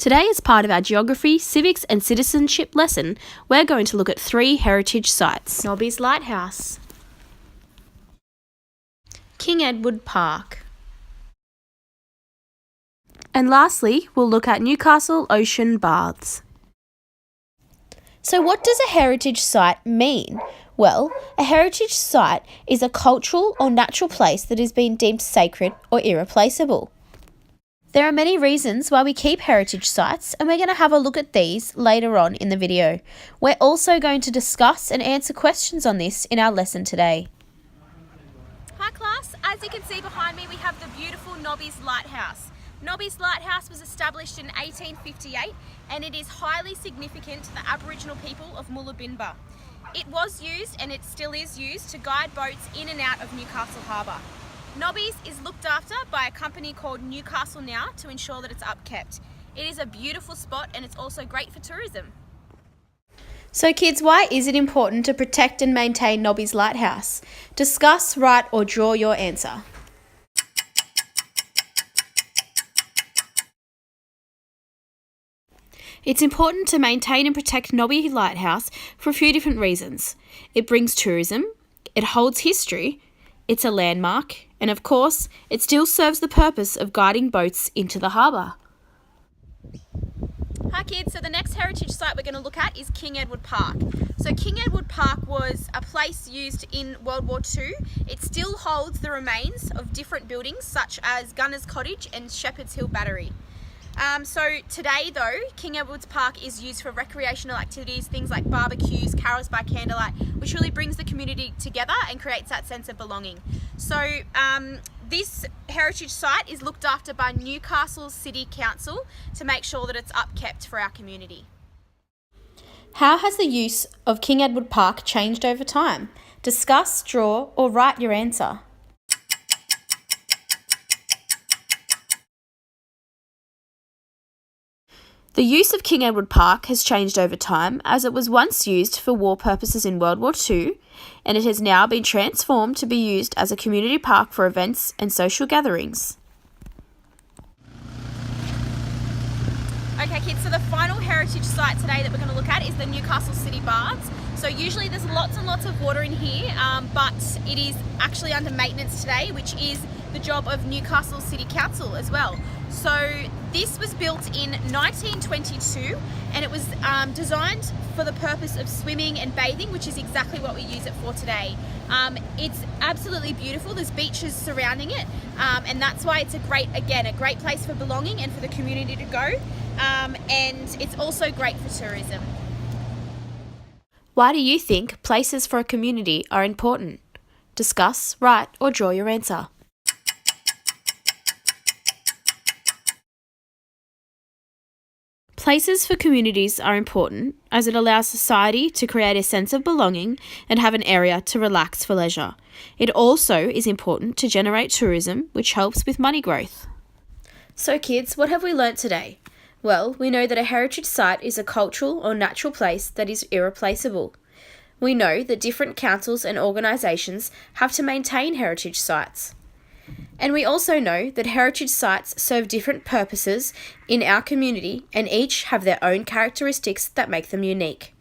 Today, as part of our Geography, Civics and Citizenship lesson, we're going to look at 3 heritage sites. Nobby's Lighthouse, King Edward Park, and lastly, we'll look at Newcastle Ocean Baths. So what does a heritage site mean? Well, a heritage site is a cultural or natural place that has been deemed sacred or irreplaceable. There are many reasons why we keep heritage sites, and we're going to have a look at these later on in the video. We're also going to discuss and answer questions on this in our lesson today. Hi class, as you can see behind me we have the beautiful Nobby's Lighthouse. Nobby's Lighthouse was established in 1858 and it is highly significant to the Aboriginal people of Mooloolbinba. It was used and it still is used to guide boats in and out of Newcastle Harbour. Nobby's is looked after by a company called Newcastle Now to ensure that it's upkept. It is a beautiful spot and it's also great for tourism. So kids, why is it important to protect and maintain Nobby's Lighthouse? Discuss, write or draw your answer. It's important to maintain and protect Nobby Lighthouse for a few different reasons. It brings tourism, it holds history, it's a landmark, and of course, it still serves the purpose of guiding boats into the harbour. Hi kids, so the next heritage site we're going to look at is King Edward Park. So King Edward Park was a place used in World War II. It still holds the remains of different buildings such as Gunner's Cottage and Shepherd's Hill Battery. So today though, King Edward's Park is used for recreational activities, things like barbecues, carols by candlelight, which really brings the community together and creates that sense of belonging. So this heritage site is looked after by Newcastle City Council to make sure that it's upkept for our community. How has the use of King Edward Park changed over time? Discuss, draw or write your answer. The use of King Edward Park has changed over time as it was once used for war purposes in World War II and it has now been transformed to be used as a community park for events and social gatherings. Okay kids, so the final heritage site today that we're going to look at is the Newcastle City Baths. So usually there's lots and lots of water in here, but it is actually under maintenance today, which is the job of Newcastle City Council as well. So this was built in 1922 and it was designed for the purpose of swimming and bathing, which is exactly what we use it for today. It's absolutely beautiful. There's beaches surrounding it and that's why it's a great place for belonging and for the community to go, and it's also great for tourism. Why do you think places for a community are important? Discuss, write or draw your answer. Places for communities are important as it allows society to create a sense of belonging and have an area to relax for leisure. It also is important to generate tourism, which helps with money growth. So kids, what have we learnt today? Well, we know that a heritage site is a cultural or natural place that is irreplaceable. We know that different councils and organisations have to maintain heritage sites. And we also know that heritage sites serve different purposes in our community and each have their own characteristics that make them unique.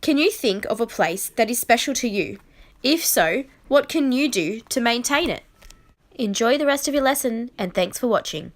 Can you think of a place that is special to you? If so, what can you do to maintain it? Enjoy the rest of your lesson and thanks for watching.